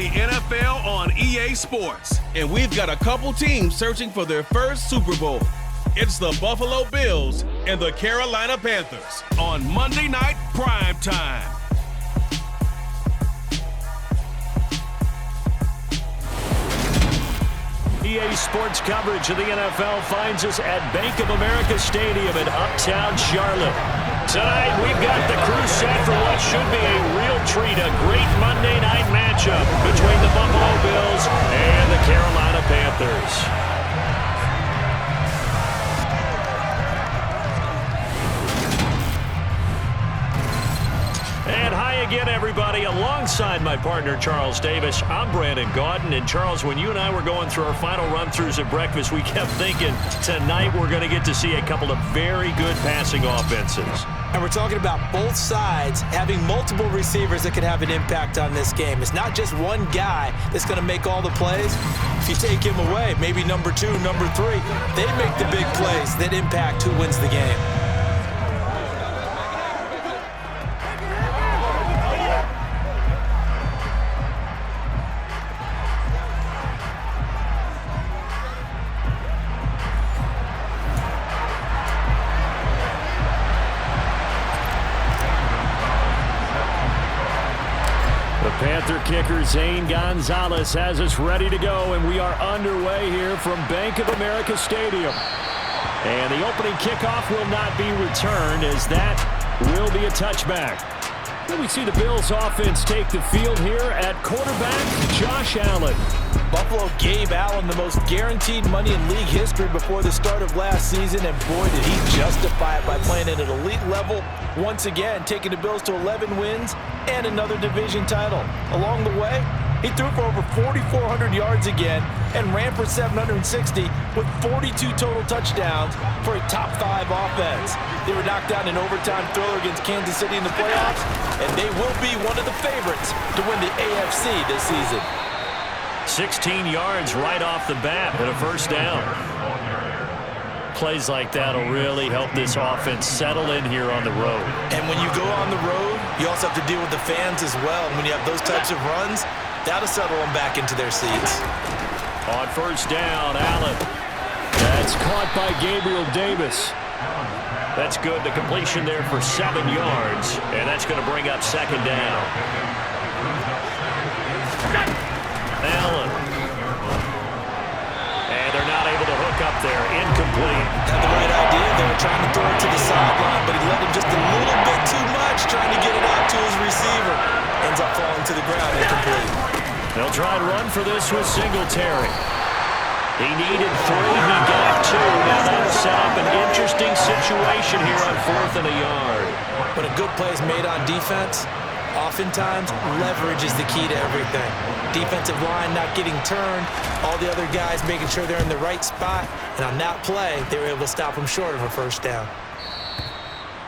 the NFL on EA Sports. And we've got a couple teams searching for their first Super Bowl. It's the Buffalo Bills and the Carolina Panthers on Monday Night Prime Time. EA Sports coverage of the NFL finds us at Bank of America Stadium in Uptown Charlotte. Tonight, we've got the crew set for what should be a real treat, a great Monday night matchup between the Buffalo Bills and the Carolina Panthers. And hi again, everybody. Alongside my partner, Charles Davis, I'm Brandon Gaudin. And Charles, when you and I were going through our final run-throughs at breakfast, we kept thinking tonight we're going to get to see a couple of very good passing offenses. And we're talking about both sides having multiple receivers that can have an impact on this game. It's not just one guy that's going to make all the plays. If you take him away, maybe number 2, number 3, they make the big plays that impact who wins the game. Panther kicker Zane Gonzalez has us ready to go, and we are underway here from Bank of America Stadium. And the opening kickoff will not be returned, as that will be a touchback. Then we see the Bills offense take the field here at quarterback Josh Allen. Buffalo gave Allen the most guaranteed money in league history before the start of last season, and boy, did he justify it by playing at an elite level once again, taking the Bills to 11 wins and another division title. Along the way, he threw for over 4,400 yards again and ran for 760 with 42 total touchdowns for a top-5 offense. They were knocked down in overtime thriller against Kansas City in the playoffs, and they will be one of the favorites to win the AFC this season. 16 yards right off the bat and a first down. Plays like that will really help this offense settle in here on the road. And when you go on the road, you also have to deal with the fans as well. And when you have those types of runs, that'll settle them back into their seats. On first down, Allen. That's caught by Gabriel Davis. That's good. The completion there for 7 yards. And that's going to bring up second down. Allen. And they're not able to hook up there. Incomplete. Had the right idea there, trying to throw it to the sideline, but he let him just a little bit too much, trying to get it out to his receiver. Ends up falling to the ground, incomplete. They'll try and run for this with Singletary. He needed 3, he got 2. Now that'll set up an interesting situation here on 4th and a yard. When a good play is made on defense, oftentimes leverage is the key to everything. Defensive line not getting turned, all the other guys making sure they're in the right spot, and on that play, they were able to stop him short of a first down.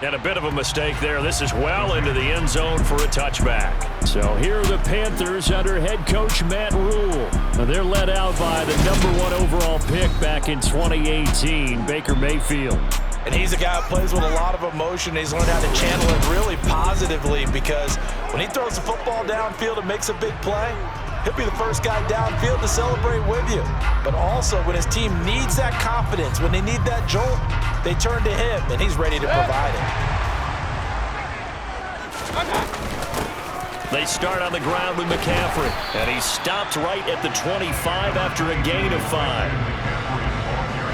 And a bit of a mistake there. This is well into the end zone for a touchback. So here are the Panthers under head coach Matt Rule. Now they're led out by the #1 overall pick back in 2018, Baker Mayfield. And he's a guy who plays with a lot of emotion. He's learned how to channel it really positively, because when he throws the football downfield and makes a big play, he'll be the first guy downfield to celebrate with you. But also, when his team needs that confidence, when they need that jolt, they turn to him, and he's ready to provide it. They start on the ground with McCaffrey, and he stopped right at the 25 after a gain of 5.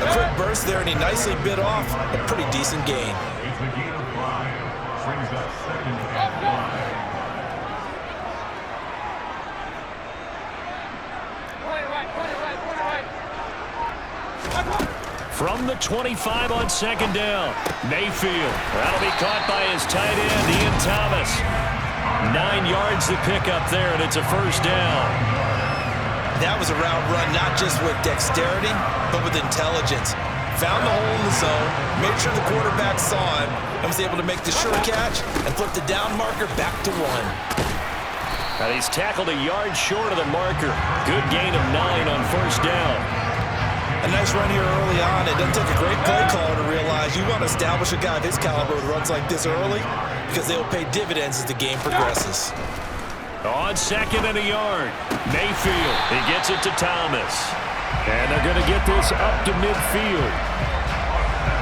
A quick burst there, and he nicely bit off a pretty decent gain. From the 25 on second down, Mayfield. That'll be caught by his tight end, Ian Thomas. 9 yards to pick up there, and it's a first down. That was a route run not just with dexterity, but with intelligence. Found the hole in the zone, made sure the quarterback saw him, and was able to make the sure catch and flip the down marker back to 1. And he's tackled a yard short of the marker. Good gain of 9 on first down. A nice run here early on. It doesn't take a great play caller to realize you want to establish a guy of his caliber with runs like this early, because they'll pay dividends as the game progresses. On 2nd and a yard. Mayfield, he gets it to Thomas. And they're going to get this up to midfield.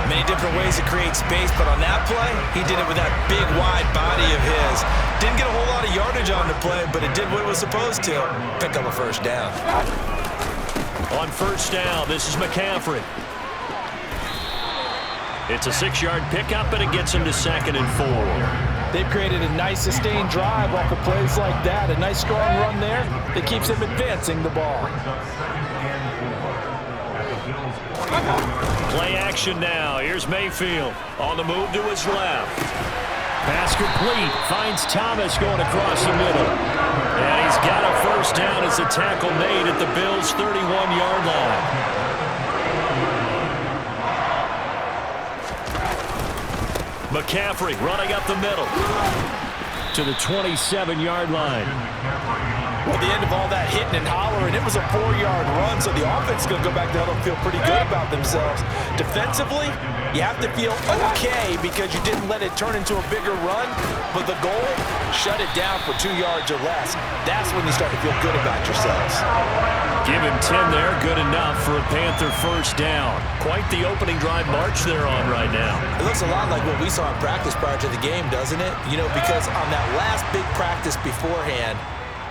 Many different ways to create space, but on that play, he did it with that big, wide body of his. Didn't get a whole lot of yardage on the play, but it did what it was supposed to. Pick up a first down. On 1st down, this is McCaffrey. It's a 6-yard pickup, and it gets him to 2nd and 4. They've created a nice sustained drive off of plays like that. A nice strong run there that keeps them advancing the ball. Play action now. Here's Mayfield on the move to his left. Pass complete. Finds Thomas going across the middle. And he's got a first down as the tackle made at the Bills' 31-yard line. McCaffrey running up the middle to the 27-yard line. At the end of all that hitting and hollering, it was a 4-yard run, so the offense is going to go back there and feel pretty good about themselves. Defensively, you have to feel okay because you didn't let it turn into a bigger run, but the goal, shut it down for 2 yards or less. That's when you start to feel good about yourselves. Give him 10 there, good enough for a Panther first down. Quite the opening drive march they're on right now. It looks a lot like what we saw in practice prior to the game, doesn't it? You know, because on that last big practice beforehand,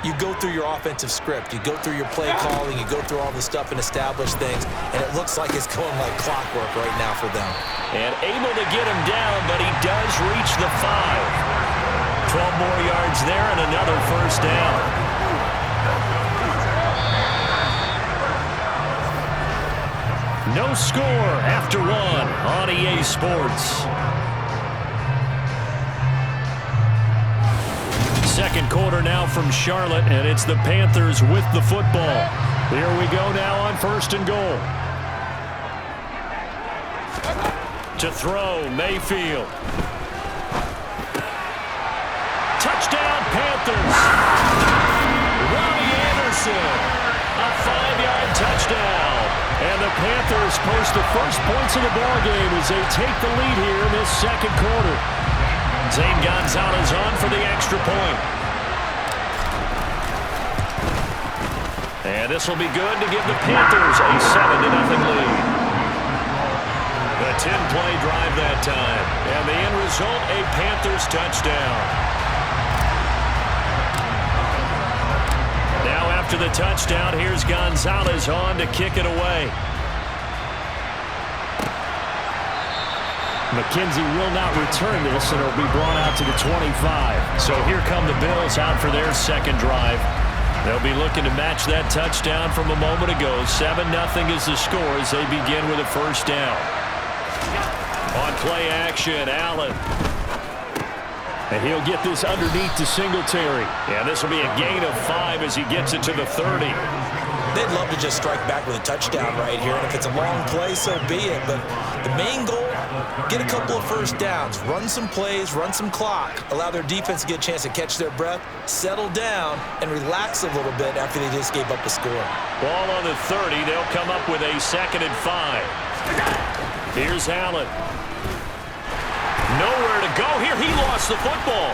you go through your offensive script, you go through your play calling, you go through all the stuff and establish things, and it looks like it's going like clockwork right now for them. And able to get him down, but he does reach the 5. 12 more yards there and another first down. No score after 1 on EA Sports. Second quarter now from Charlotte, and it's the Panthers with the football. Here we go now on 1st and goal. To throw, Mayfield. Touchdown, Panthers. Robbie Anderson, a 5-yard touchdown. And the Panthers post the first points of the ballgame as they take the lead here in this second quarter. Zane Gonzalez on for the extra point. And this will be good to give the Panthers a 7-0 lead. A 10-play drive that time. And the end result, a Panthers touchdown. Now after the touchdown, here's Gonzalez on to kick it away. McKenzie will not return this, and it'll be brought out to the 25. So here come the Bills out for their second drive. They'll be looking to match that touchdown from a moment ago. 7-0 is the score as they begin with a first down. On play action, Allen. And he'll get this underneath to Singletary. And this will be a gain of 5 as he gets it to the 30. They'd love to just strike back with a touchdown right here, and if it's a long play, so be it. But the main goal, get a couple of first downs, run some plays, run some clock, allow their defense to get a chance to catch their breath, settle down, and relax a little bit after they just gave up a score. Ball on the 30. They'll come up with a 2nd and 5. Here's Allen. Nowhere to go here. He lost the football.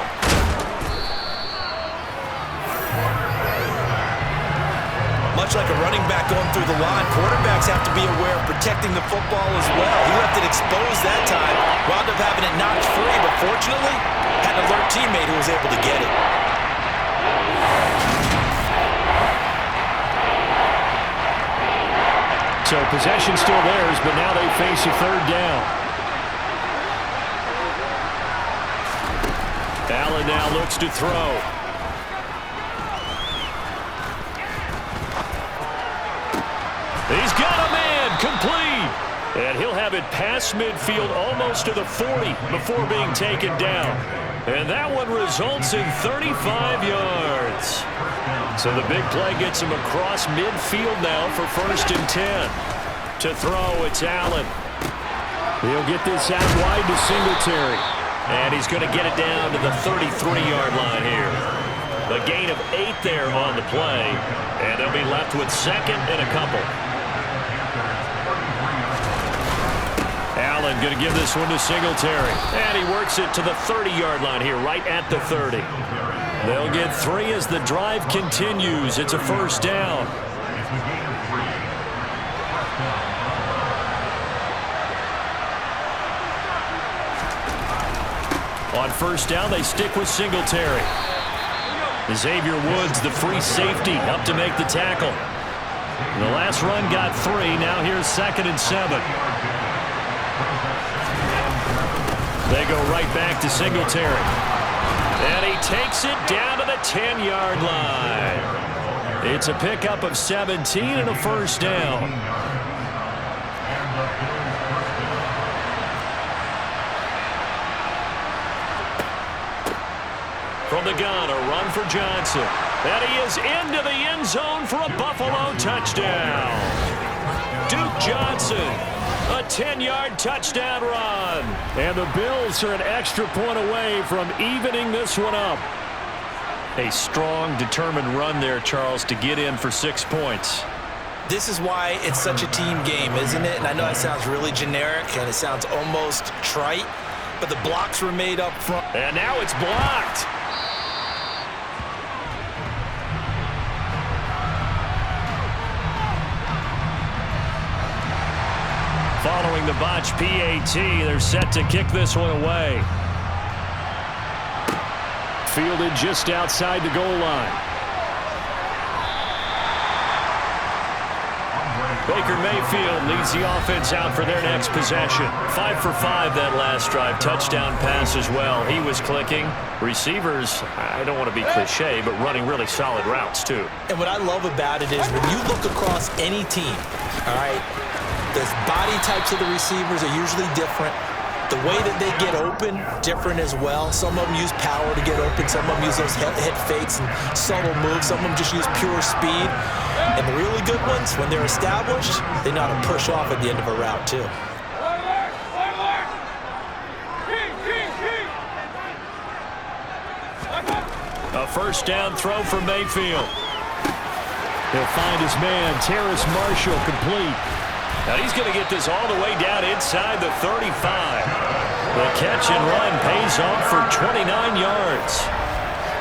Much like a running back going through the line, quarterbacks have to be aware of protecting the football as well. He left it exposed that time, wound up having it knocked free, but fortunately, had an alert teammate who was able to get it. So possession still theirs, but now they face a 3rd down. Allen now looks to throw. He's got a man, complete. And he'll have it past midfield almost to the 40 before being taken down. And that one results in 35 yards. So the big play gets him across midfield now for 1st and 10. To throw, it's Allen. He'll get this out wide to Singletary. And he's going to get it down to the 33-yard line here. A gain of 8 there on the play. And they'll be left with 2nd and a couple. Allen going to give this one to Singletary. And he works it to the 30-yard line here, right at the 30. They'll get 3 as the drive continues. It's a first down. On first down, they stick with Singletary. Xavier Woods, the free safety, up to make the tackle. The last run got 3. Now here's 2nd and 7. They go right back to Singletary. And he takes it down to the 10-yard line. It's a pickup of 17 and a first down. From the gun, a run for Johnson. And he is into the end zone for a Buffalo touchdown. Duke Johnson, a 10-yard touchdown run. And the Bills are an extra point away from evening this one up. A strong, determined run there, Charles, to get in for 6 points. This is why it's such a team game, isn't it? And I know it sounds really generic and it sounds almost trite, but the blocks were made up front. And now it's blocked. Following the botch PAT, they're set to kick this one away. Fielded just outside the goal line. Baker Mayfield leads the offense out for their next possession. 5 for 5 that last drive. Touchdown pass as well. He was clicking. Receivers, I don't want to be cliche, but running really solid routes too. And what I love about it is when you look across any team, all right, the body types of the receivers are usually different. The way that they get open, different as well. Some of them use power to get open. Some of them use those hit fakes and subtle moves. Some of them just use pure speed. And the really good ones, when they're established, they know how to push off at the end of a route, too. A first down throw for Mayfield. He'll find his man, Terrace Marshall, complete. Now he's going to get this all the way down inside the 35. The catch and run pays off for 29 yards.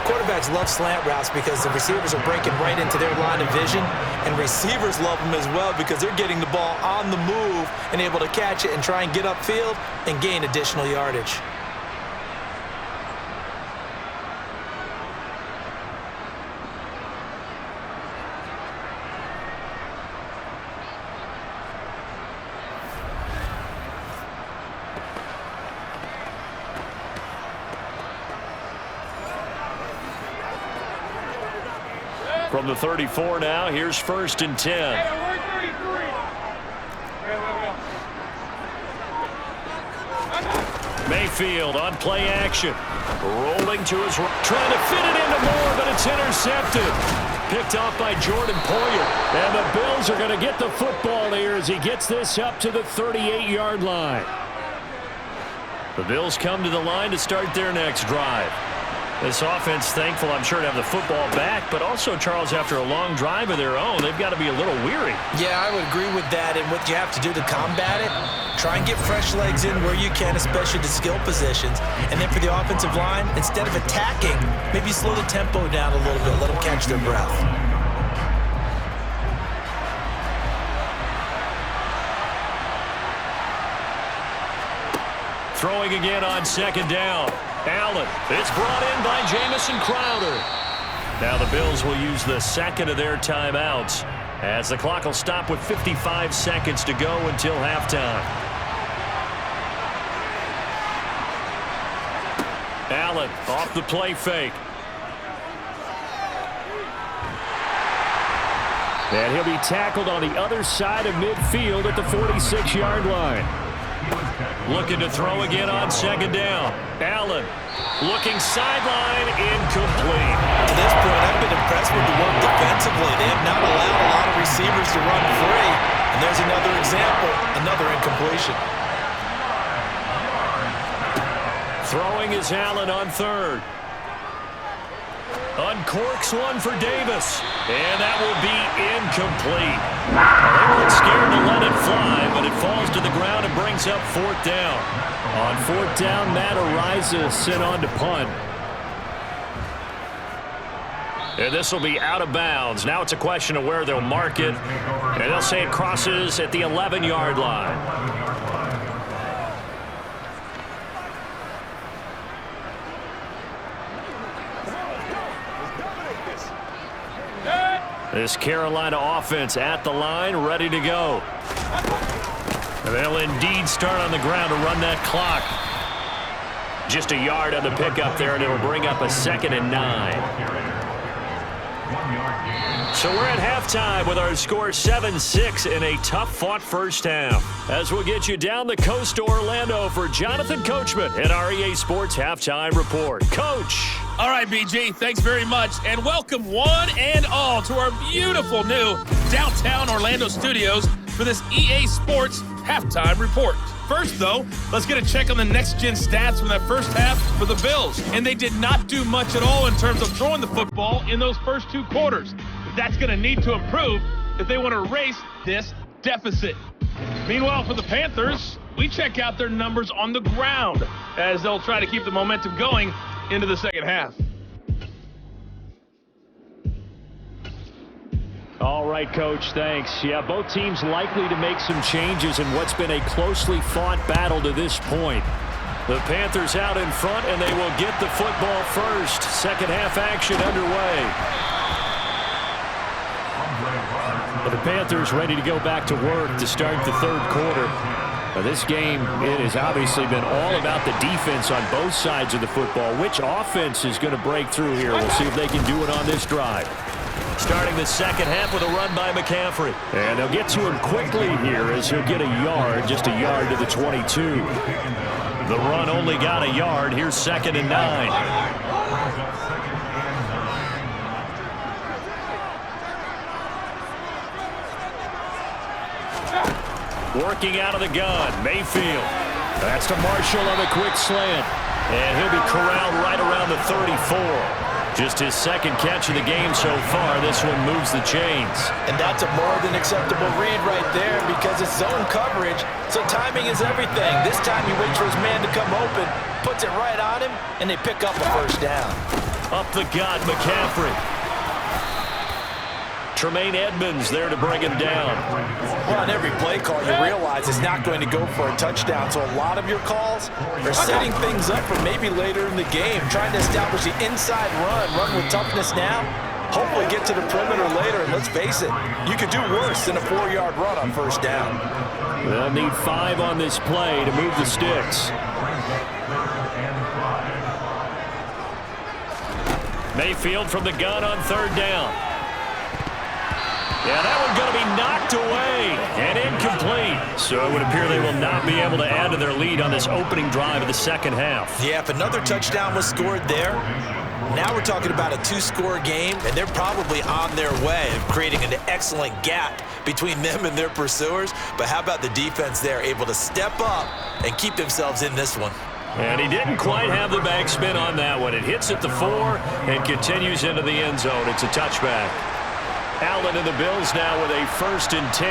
Quarterbacks love slant routes because the receivers are breaking right into their line of vision, and receivers love them as well because they're getting the ball on the move and able to catch it and try and get upfield and gain additional yardage. From the 34 now, here's 1st and 10. Mayfield on play action. Rolling to his right. Trying to fit it into Moore, but it's intercepted. Picked off by Jordan Poyer. And the Bills are going to get the football here as he gets this up to the 38-yard line. The Bills come to the line to start their next drive. This offense, thankful, I'm sure, to have the football back, but also, Charles, after a long drive of their own, they've got to be a little weary. Yeah, I would agree with that, and what you have to do to combat it, try and get fresh legs in where you can, especially the skill positions, and then for the offensive line, instead of attacking, maybe slow the tempo down a little bit, let them catch their breath. Throwing again on 2nd down. Allen. It's brought in by Jamison Crowder. Now the Bills will use the 2nd of their timeouts as the clock will stop with 55 seconds to go until halftime. Allen off the play fake. And he'll be tackled on the other side of midfield at the 46-yard line. Looking to throw again on 2nd down. Allen looking sideline, incomplete. To this point, I've been impressed with the work defensively. They have not allowed a lot of receivers to run free. And there's another example, another incompletion. Throwing is Allen on 3rd. Uncorks one for Davis. And that will be incomplete. Well, they weren't scared to let it fly, but it falls to the ground and brings up 4th down. On 4th down, Matt Ariza sent on to punt. And this will be out of bounds. Now it's a question of where they'll mark it. And they'll say it crosses at the 11-yard line. This Carolina offense at the line, ready to go. They'll indeed start on the ground to run that clock. Just a yard on the pickup there, and it'll bring up a 2nd and 9. So we're at halftime with our score 7-6 in a tough-fought first half. As we'll get you down the coast to Orlando for Jonathan Coachman at our EA Sports Halftime Report. Coach. All right, BG, thanks very much, and welcome one and all to our beautiful new downtown Orlando studios for this EA Sports Halftime Report. First, though, let's get a check on the next-gen stats from that first half for the Bills. And they did not do much at all in terms of throwing the football in those first 2 quarters. That's going to need to improve if they want to erase this deficit. Meanwhile, for the Panthers, we check out their numbers on the ground as they'll try to keep the momentum going into the second half. All right, Coach, thanks. Yeah, both teams likely to make some changes in what's been a closely fought battle to this point. The Panthers out in front, and they will get the football first. Second half action underway. The Panthers ready to go back to work to start the 3rd quarter. Now, this game, it has obviously been all about the defense on both sides of the football. Which offense is going to break through here? We'll see if they can do it on this drive. Starting the second half with a run by McCaffrey. And they'll get to him quickly here as he'll get a yard, just a yard to the 22. The run only got a yard. Here's 2nd and 9. Working out of the gun, Mayfield. That's to Marshall on a quick slant. And he'll be corralled right around the 34. Just his 2nd catch of the game so far. This one moves the chains. And that's a more than acceptable read right there because it's zone coverage, so timing is everything. This time he waits for his man to come open, puts it right on him, and they pick up a first down. Up the gut, McCaffrey. Tremaine Edmonds there to bring him down. Well, on every play call, you realize it's not going to go for a touchdown. So a lot of your calls are setting things up for maybe later in the game, trying to establish the inside run with toughness now, hopefully get to the perimeter later. And let's face it, you could do worse than a 4-yard run on first down. They'll need 5 on this play to move the sticks. Mayfield from the gun on 3rd down. Yeah, that one's going to be knocked away and incomplete. So it would appear they will not be able to add to their lead on this opening drive of the second half. Yeah, if another touchdown was scored there, now we're talking about a 2-score game, and they're probably on their way of creating an excellent gap between them and their pursuers. But how about the defense there, able to step up and keep themselves in this one? And he didn't quite have the backspin on that one. It hits at the 4 and continues into the end zone. It's a touchback. Allen and the Bills now with a 1st and 10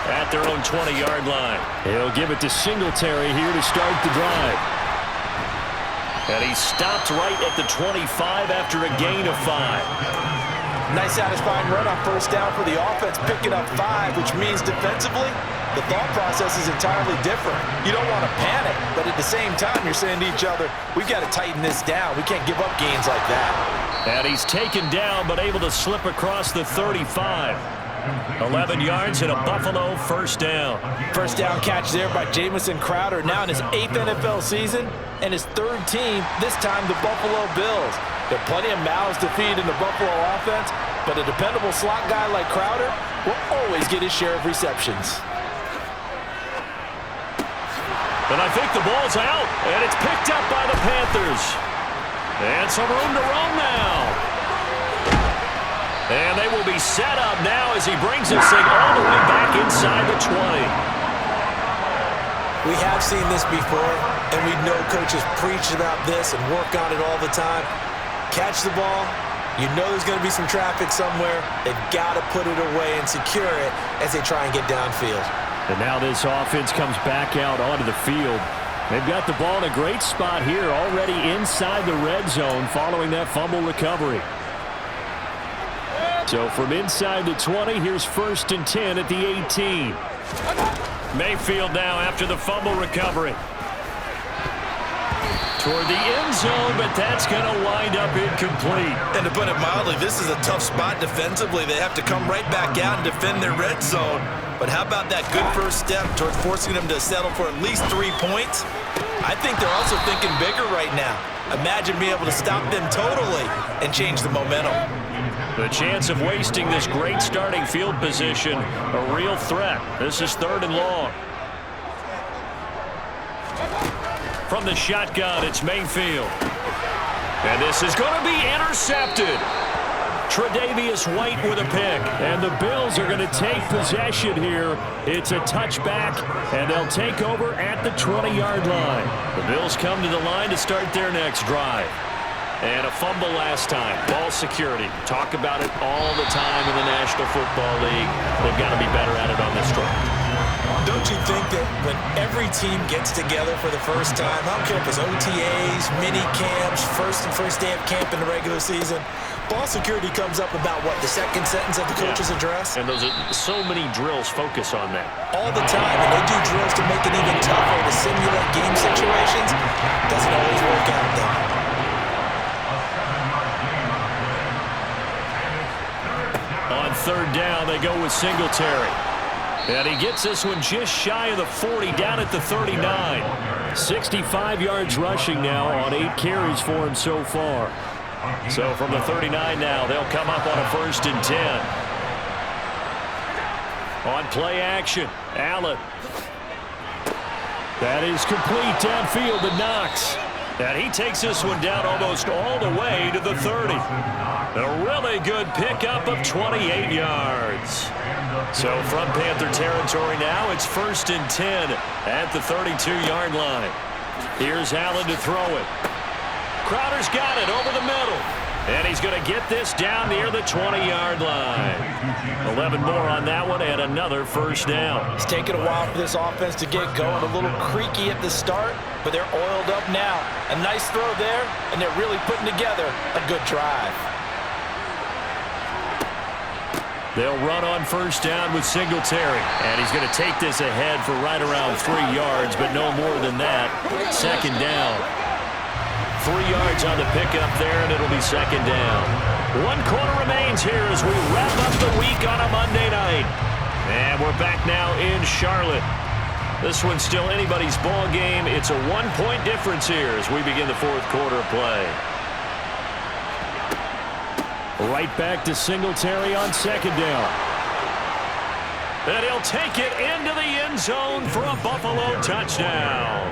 at their own 20-yard line. He'll give it to Singletary here to start the drive. And he stopped right at the 25 after a gain of 5. Nice satisfying run on first down for the offense, picking up 5, which means defensively, the thought process is entirely different. You don't want to panic, but at the same time, you're saying to each other, we've got to tighten this down. We can't give up gains like that. And he's taken down, but able to slip across the 35. 11 yards and a Buffalo first down. First down catch there by Jamison Crowder, now in his 8th NFL season and his 3rd team, this time the Buffalo Bills. There are plenty of mouths to feed in the Buffalo offense, but a dependable slot guy like Crowder will always get his share of receptions. And I think the ball's out, and it's picked up by the Panthers. And some room to run now. And they will be set up now as he brings this thing all the way back inside the 20. We have seen this before, and we know coaches preach about this and work on it all the time. Catch the ball, You know there's going to be some traffic somewhere. They've got to put it away and secure it as they try and get downfield. And now this offense comes back out onto the field. They've got the ball in a great spot here, already inside the red zone following that fumble recovery. So from inside the 20, here's 1st and 10 at the 18. Mayfield now after the fumble recovery. Toward the end zone, but that's going to wind up incomplete. And to put it mildly, this is a tough spot defensively. They have to come right back out and defend their red zone. But how about that good first step towards forcing them to settle for at least 3 points? I think they're also thinking bigger right now. Imagine being able to stop them totally and change the momentum. The chance of wasting this great starting field position, a real threat. This is 3rd and long. From the shotgun, it's Mayfield. And this is going to be intercepted. Tre'Davious White with a pick. And the Bills are going to take possession here. It's a touchback, and they'll take over at the 20-yard line. The Bills come to the line to start their next drive. And a fumble last time. Ball security. Talk about it all the time in the National Football League. They've got to be better at it on this drive. Don't you think that when every team gets together for the first time, I don't care if it's OTAs, mini camps, first day of camp in the regular season, ball security comes up about, what, the second sentence of the coach's address? And those are so many drills focus on that. All the time, and they do drills to make it even tougher to simulate game situations. Doesn't always work out, though. On 3rd down, they go with Singletary. And he gets this one just shy of the 40, down at the 39. 65 yards rushing now on 8 carries for him so far. So from the 39 now, they'll come up on a 1st and 10. On play action, Allen. That is complete downfield to Knox. And he takes this one down almost all the way to the 30. A really good pickup of 28 yards. So from Panther territory now, it's 1st and 10 at the 32-yard line. Here's Allen to throw it. Crowder's got it over the middle. And he's going to get this down near the 20-yard line. 11 more on that one and another 1st down. It's taken a while for this offense to get going. A little creaky at the start, but they're oiled up now. A nice throw there, and they're really putting together a good drive. They'll run on 1st down with Singletary. And he's going to take this ahead for right around 3 yards, but no more than that. 2nd down. 3 yards on the pickup there, and it'll be 2nd down. 1 quarter remains here as we wrap up the week on a Monday night. And we're back now in Charlotte. This one's still anybody's ball game. It's a 1-point difference here as we begin the 4th quarter of play. Right back to Singletary on 2nd down. And he'll take it into the end zone for a Buffalo touchdown.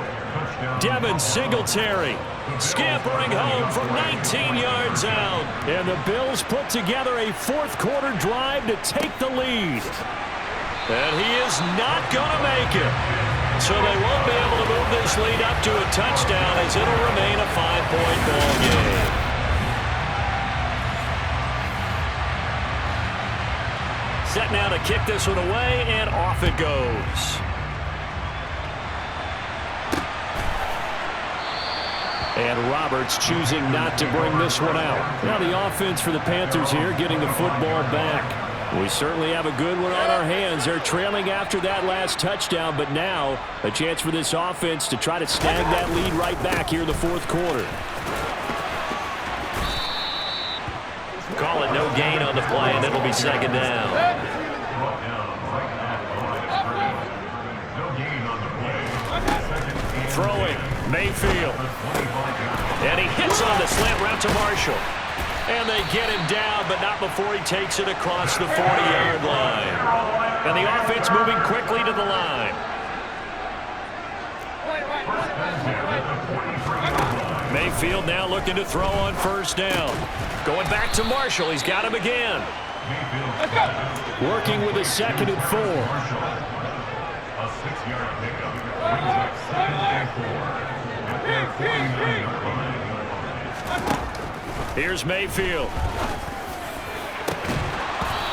Devin Singletary scampering home from 19 yards out. And the Bills put together a 4th quarter drive to take the lead. And he is not going to make it. So they won't be able to move this lead up to a touchdown as it'll remain a 5-point ball game. Set now to kick this one away, and off it goes. And Roberts choosing not to bring this one out. Now the offense for the Panthers here getting the football back. We certainly have a good one on our hands. They're trailing after that last touchdown, but now a chance for this offense to try to snag that lead right back here in the 4th quarter. Call it no gain on the play, and it'll be 2nd down. Throwing, Mayfield. And he hits on the slant route to Marshall. And they get him down, but not before he takes it across the 40-yard line. And the offense moving quickly to the line. Mayfield now looking to throw on 1st down. Going back to Marshall. He's got him again. Working with a 2nd and 4. A 6-yard pickup. Here's Mayfield.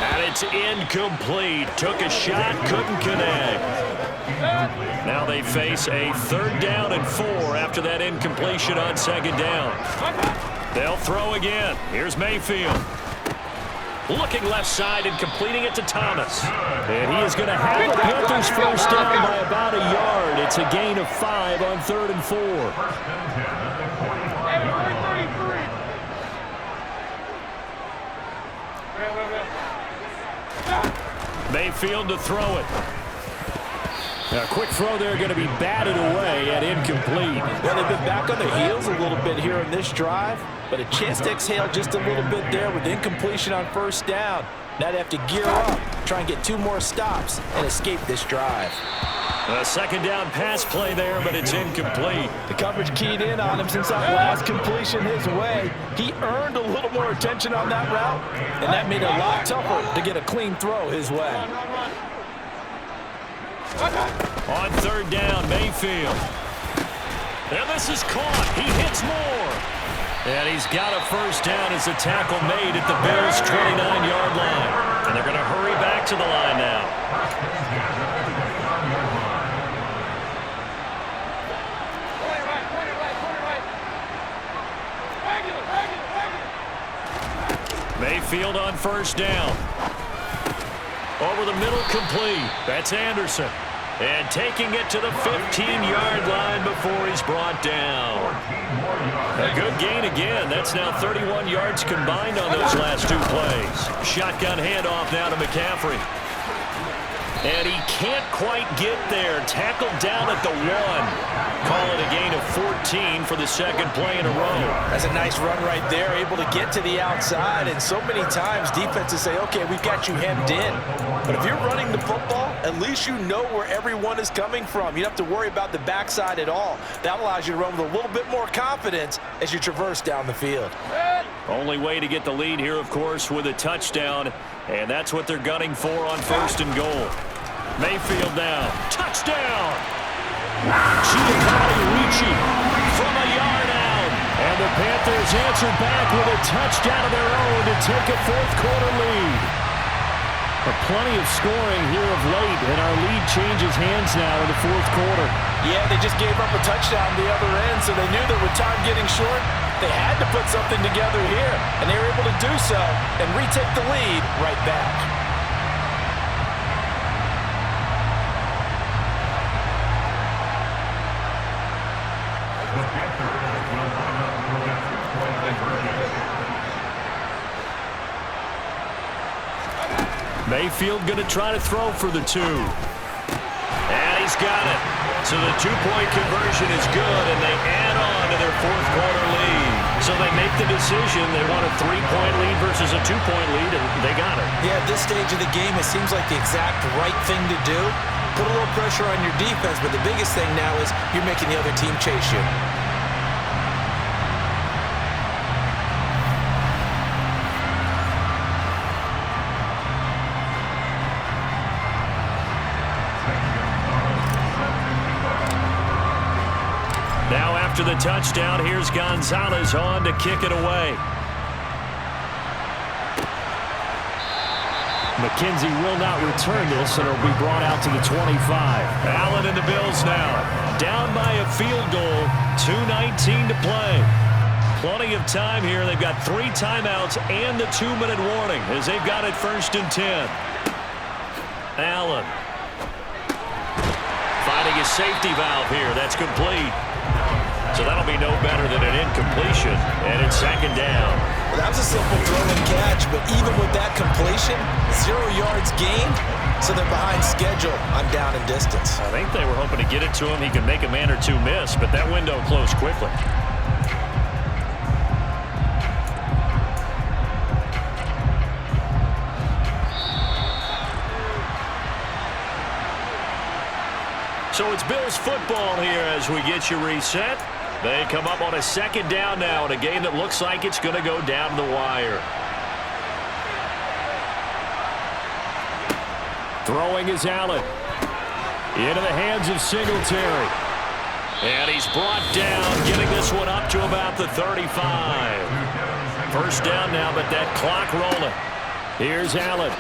And it's incomplete. Took a shot, couldn't connect. Now they face a 3rd down and 4 after that incompletion on 2nd down. They'll throw again. Here's Mayfield. Looking left side and completing it to Thomas. And he is going to have the Panthers first down by about a yard. It's a gain of 5 on 3rd and 4. Mayfield to throw it. A quick throw there, going to be batted away and incomplete. Well, they've been back on their heels a little bit here in this drive, but a chance to exhale just a little bit there with incompletion on 1st down. Now they have to gear up, try and get 2 more stops and escape this drive. A 2nd down pass play there, but it's incomplete. The coverage keyed in on him since that last completion his way. He earned a little more attention on that route, and that made it a lot tougher to get a clean throw his way. On 3rd down, Mayfield. And this is caught. He hits more. And he's got a first down as the tackle made at the Bills' 29-yard line. And they're going to hurry back to the line now. Mayfield on 1st down. Over the middle, complete. That's Anderson. And taking it to the 15-yard line before he's brought down. A good gain again. That's now 31 yards combined on those last 2 plays. Shotgun handoff now to McCaffrey. And he can't quite get there. Tackled down at the 1. Call it a gain of 14 for the 2nd play in a row. That's a nice run right there, able to get to the outside. And so many times defenses say, okay, we've got you hemmed in. But if you're running the football, at least you know where everyone is coming from. You don't have to worry about the backside at all. That allows you to run with a little bit more confidence as you traverse down the field. Only way to get the lead here, of course, with a touchdown. And that's what they're gunning for on 1st and goal. Mayfield now. Touchdown! Giovanni Ricci from a yard out. And the Panthers answer back with a touchdown of their own to take a 4th quarter lead. Plenty of scoring here of late, and our lead changes hands now in the 4th quarter. Yeah, they just gave up a touchdown the other end, so they knew that with time getting short, they had to put something together here, and they were able to do so and retake the lead right back. Mayfield going to try to throw for the 2. And he's got it. So the 2-point conversion is good, and they add on to their 4th quarter lead. So they make the decision. They want a 3-point lead versus a 2-point lead, and they got it. Yeah, at this stage of the game, it seems like the exact right thing to do. Put a little pressure on your defense, but the biggest thing now is you're making the other team chase you. Now after the touchdown, here's Gonzalez on to kick it away. McKenzie will not return this, and it'll be brought out to the 25. Allen and the Bills now down by a field goal, 2:19 to play. Plenty of time here. They've got 3 timeouts and the 2-minute warning as they've got it 1st and 10. Allen finding a safety valve here. That's complete. So that'll be no better than an incompletion, and it's 2nd down. Well, that was a simple throw and catch, but even with that completion, 0 yards gained, so they're behind schedule on down and distance. I think they were hoping to get it to him. He could make a man or 2 miss, but that window closed quickly. So it's Bills football here as we get you reset. They come up on a 2nd down now in a game that looks like it's going to go down the wire. Throwing is Allen. Into the hands of Singletary. And he's brought down, getting this one up to about the 35. First down now, but that clock rolling. Here's Allen.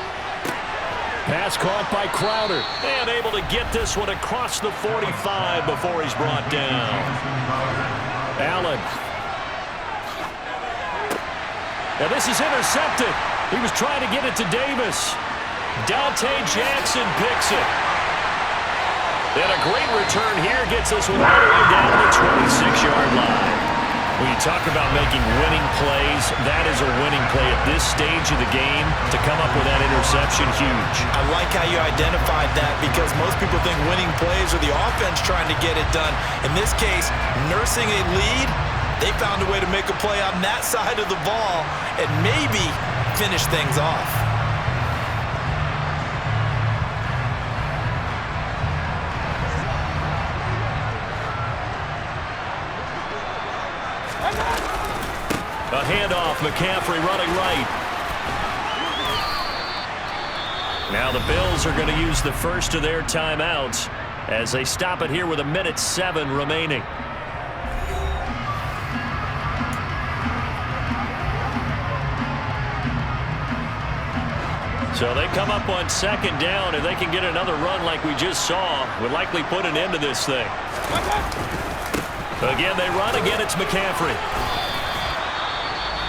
Pass caught by Crowder. And able to get this one across the 45 before he's brought down. Allen. Now this is intercepted. He was trying to get it to Davis. Dante Jackson picks it. And a great return here gets us all the way down to the 26-yard line. When you talk about making winning plays, that is a winning play at this stage of the game. To come up with that interception, huge. I like how you identified that because most people think winning plays are the offense trying to get it done. In this case, nursing a lead, they found a way to make a play on that side of the ball and maybe finish things off. A handoff, McCaffrey running right. Now the Bills are going to use the first of their timeouts as they stop it here with 1:07 remaining. So they come up on second down. If they can get another run like we just saw, would likely put an end to this thing. Again, they run. Again, it's McCaffrey.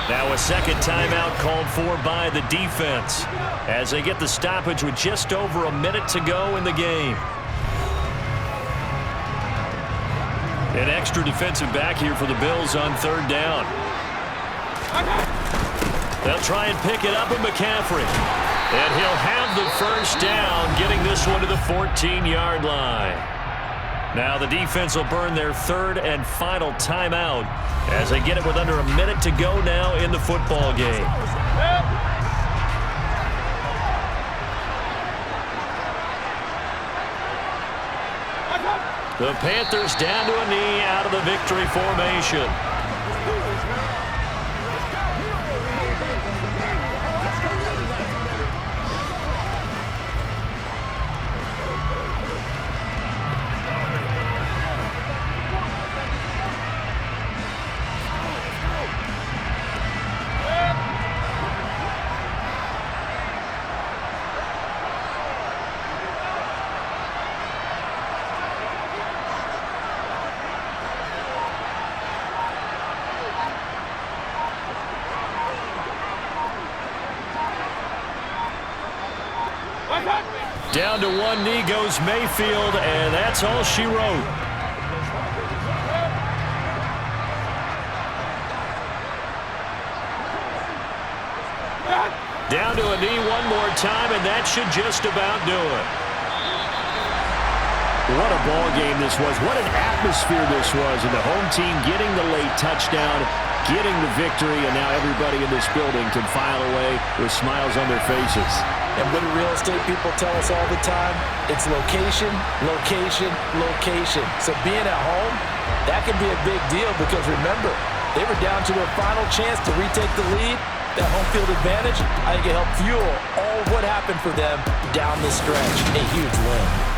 Now a second timeout called for by the defense as they get the stoppage with just over a minute to go in the game. An extra defensive back here for the Bills on third down. They'll try and pick it up with McCaffrey. And he'll have the first down, getting this one to the 14-yard line. Now the defense will burn their third and final timeout as they get it with under a minute to go now in the football game. The Panthers down to a knee out of the victory formation. Down to one knee goes Mayfield, and that's all she wrote. Down to a knee one more time, and that should just about do it. What a ball game this was. What an atmosphere this was. And the home team getting the late touchdown, getting the victory, and now everybody in this building can file away with smiles on their faces. And what do real estate people tell us all the time? It's location, location, location. So being at home, that can be a big deal because remember, they were down to their final chance to retake the lead. That home field advantage, I think it helped fuel all of what happened for them down the stretch. A huge win.